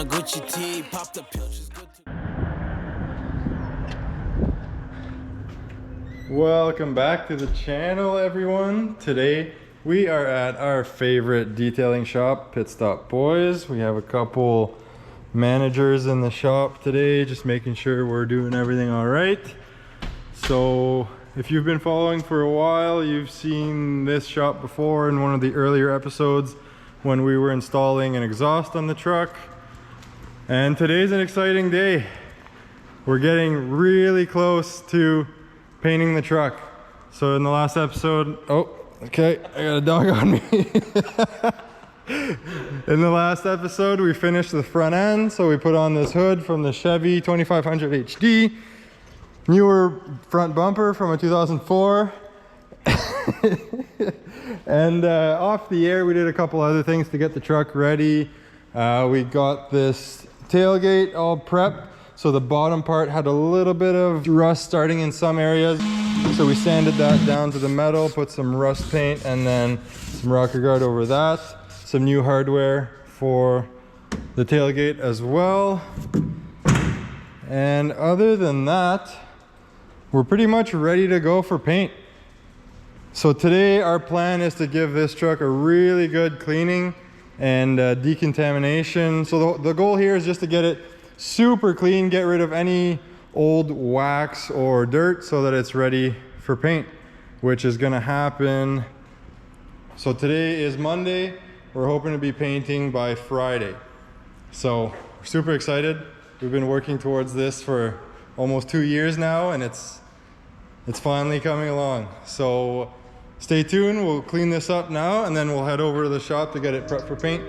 my Gucci tee, pop the pill, she's good to... Welcome back to the channel, everyone. Today we are at our favorite detailing shop, Pit Stop Boys. We have a couple managers in the shop today, just making sure we're doing everything all right. So if you've been following for a while, you've seen this shop before in one of the earlier episodes when we were installing an exhaust on the truck. And today's an exciting day. We're getting really close to painting the truck. So in the last episode, oh, okay, I got a dog on me. In the last episode, we finished the front end. So we put on this hood from the Chevy 2500 HD, newer front bumper from a 2004. And off the air, we did a couple other things to get the truck ready. We got this tailgate all prepped. So the bottom part had a little bit of rust starting in some areas. So we sanded that down to the metal, put some rust paint and then some rocker guard over that. Some new hardware for the tailgate as well. And other than that, we're pretty much ready to go for paint. So today our plan is to give this truck a really good cleaning and decontamination. So the goal here is just to get it super clean, get rid of any old wax or dirt so that it's ready for paint, which is gonna happen. So today is Monday. We're hoping to be painting by Friday. So we're super excited. We've been working towards this for almost 2 years now, and it's finally coming along. So stay tuned, we'll clean this up now and then we'll head over to the shop to get it prepped for paint.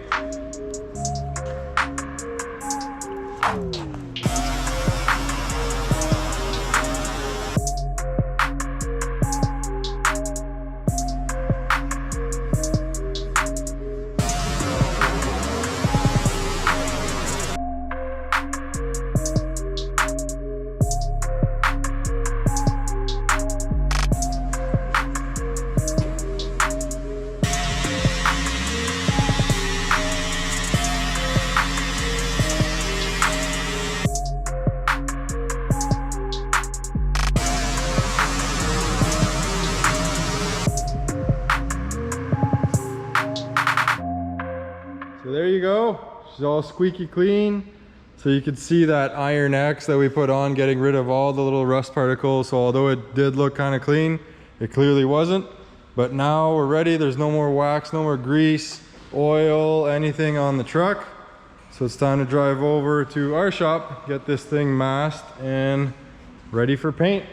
So there you go, she's all squeaky clean. So you can see that Iron X that we put on, getting rid of all the little rust particles. So although it did look kind of clean, it clearly wasn't. But now we're ready, there's no more wax, no more grease, oil, anything on the truck. So it's time to drive over to our shop, get this thing masked and ready for paint.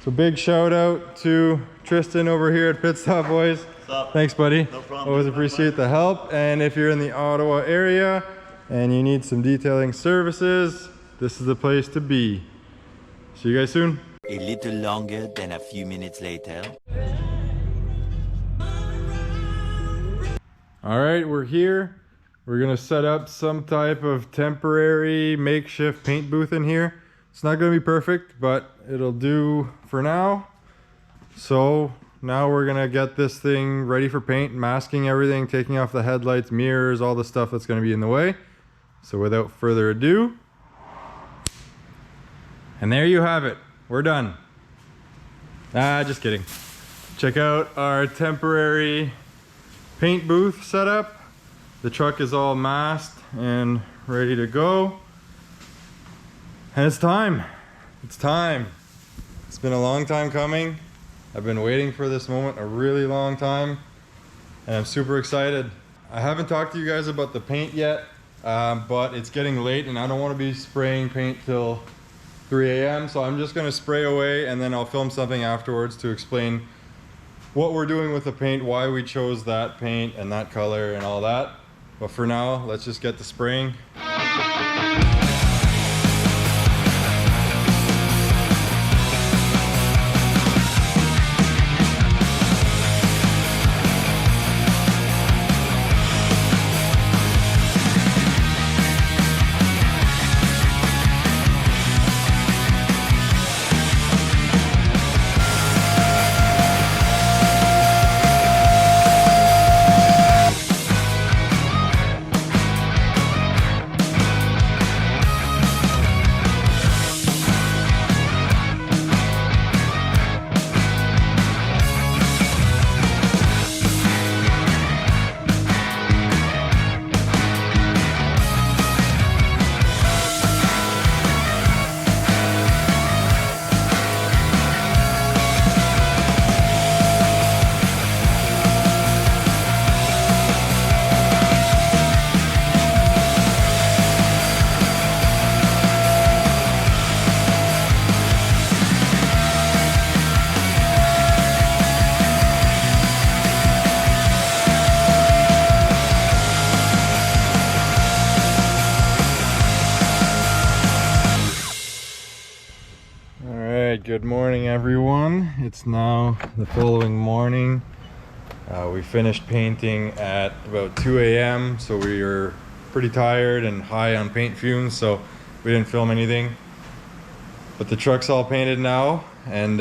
So big shout out to Tristan over here at Pit Stop Boys. Thanks, buddy. No problem. Always appreciate the help. And if you're in the Ottawa area and you need some detailing services, this is the place to be. See you guys soon. A little longer than a few minutes later. All right, we're here. We're gonna set up some type of temporary makeshift paint booth in here. It's not gonna be perfect, but it'll do for now. So now we're gonna get this thing ready for paint, masking everything, taking off the headlights, mirrors, all the stuff that's gonna be in the way. So without further ado, and there you have it, we're done. Just kidding. Check out our temporary paint booth setup. The truck is all masked and ready to go. And it's time. It's time. It's been a long time coming. I've been waiting for this moment a really long time, and I'm super excited. I haven't talked to you guys about the paint yet, but it's getting late and I don't want to be spraying paint till 3 a.m. So I'm just going to spray away and then I'll film something afterwards to explain what we're doing with the paint, why we chose that paint and that color and all that. But for now, let's just get to spraying. Good morning, everyone. It's now the following morning. We finished painting at about 2 a.m. so we were pretty tired and high on paint fumes, so we didn't film anything. But the truck's all painted now, and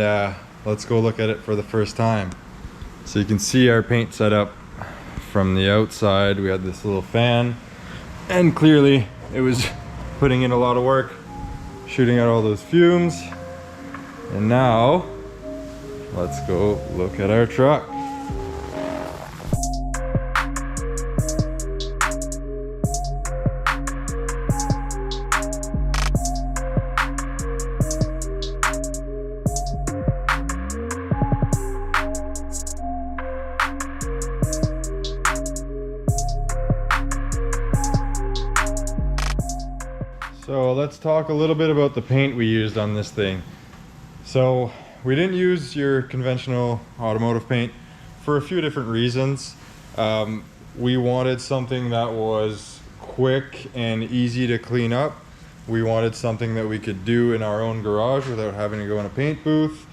let's go look at it for the first time. So you can see our paint setup from the outside. We had this little fan, and clearly it was putting in a lot of work, shooting out all those fumes. And now let's go look at our truck. So let's talk a little bit about the paint we used on this thing. So we didn't use your conventional automotive paint for a few different reasons. We wanted something that was quick and easy to clean up. We wanted something that we could do in our own garage without having to go in a paint booth.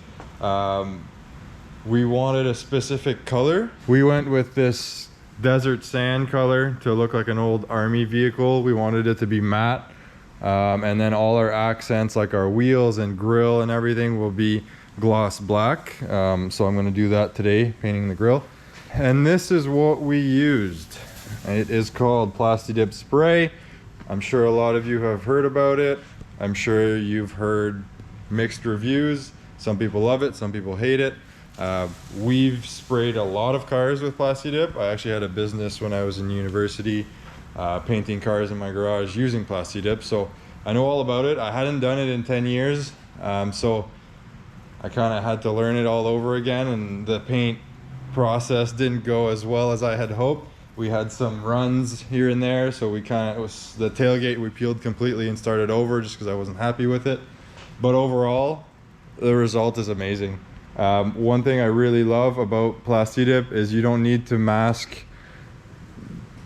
We wanted a specific color. We went with this desert sand color to look like an old army vehicle. We wanted it to be matte. And then all our accents, like our wheels and grille and everything, will be gloss black. So I'm going to do that today, painting the grille. And this is what we used. It is called Plasti Dip Spray. I'm sure a lot of you have heard about it. I'm sure you've heard mixed reviews. Some people love it, some people hate it. We've sprayed a lot of cars with Plasti Dip. I actually had a business when I was in university, painting cars in my garage using Plasti Dip, so I know all about it. I hadn't done it in 10 years, so I kind of had to learn it all over again, and the paint process didn't go as well as I had hoped. We had some runs here and there, so we kind of, the tailgate we peeled completely and started over just because I wasn't happy with it. But overall, the result is amazing. One thing I really love about Plasti Dip is you don't need to mask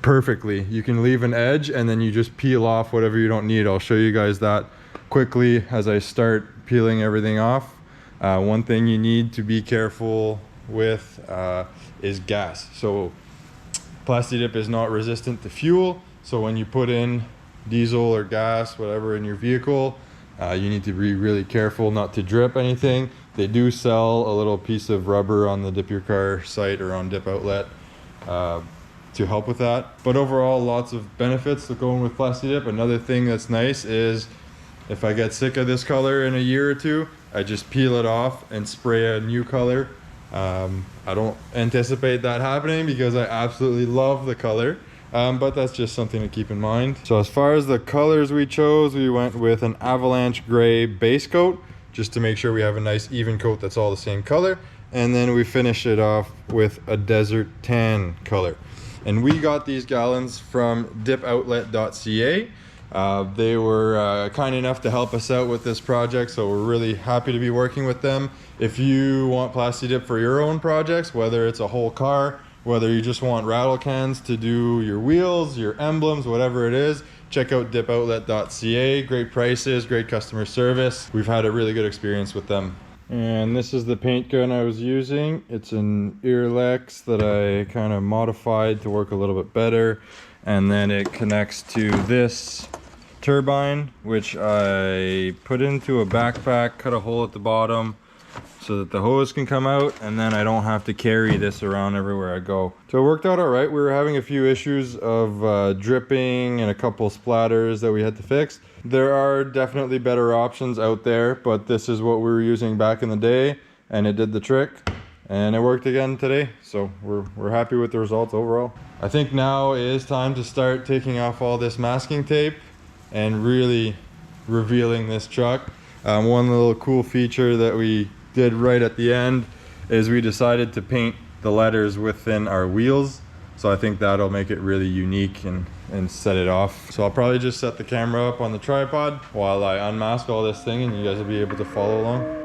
perfectly. You can leave an edge and then you just peel off whatever you don't need. I'll show you guys that quickly as I start peeling everything off. One thing you need to be careful with is gas. So Plasti Dip is not resistant to fuel, so when you put in diesel or gas, whatever, in your vehicle, you need to be really careful not to drip anything. They do sell a little piece of rubber on the Dip Your Car site or on Dip Outlet to help with that. But overall, lots of benefits to going with Plasti Dip. Another thing that's nice is if I get sick of this color in a year or two, I just peel it off and spray a new color. I don't anticipate that happening because I absolutely love the color, but that's just something to keep in mind. So as far as the colors we chose, we went with an avalanche gray base coat just to make sure we have a nice even coat that's all the same color, and then we finish it off with a desert tan color. And we got these gallons from dipoutlet.ca. They were kind enough to help us out with this project, so we're really happy to be working with them. If you want Plasti Dip for your own projects, whether it's a whole car, whether you just want rattle cans to do your wheels, your emblems, whatever it is, check out dipoutlet.ca. Great prices, great customer service. We've had a really good experience with them. And this is the paint gun I was using. It's an Earlex that I kind of modified to work a little bit better. And then it connects to this turbine, which I put into a backpack, cut a hole at the bottom so that the hose can come out, and then I don't have to carry this around everywhere I go. So it worked out all right. We were having a few issues of dripping and a couple splatters that we had to fix. There are definitely better options out there, but this is what we were using back in the day, and it did the trick, and it worked again today. So we're happy with the results overall. I think now is time to start taking off all this masking tape and really revealing this truck. One little cool feature that we did right at the end is we decided to paint the letters within our wheels. So I think that'll make it really unique and set it off. So I'll probably just set the camera up on the tripod while I unmask all this thing, and you guys will be able to follow along.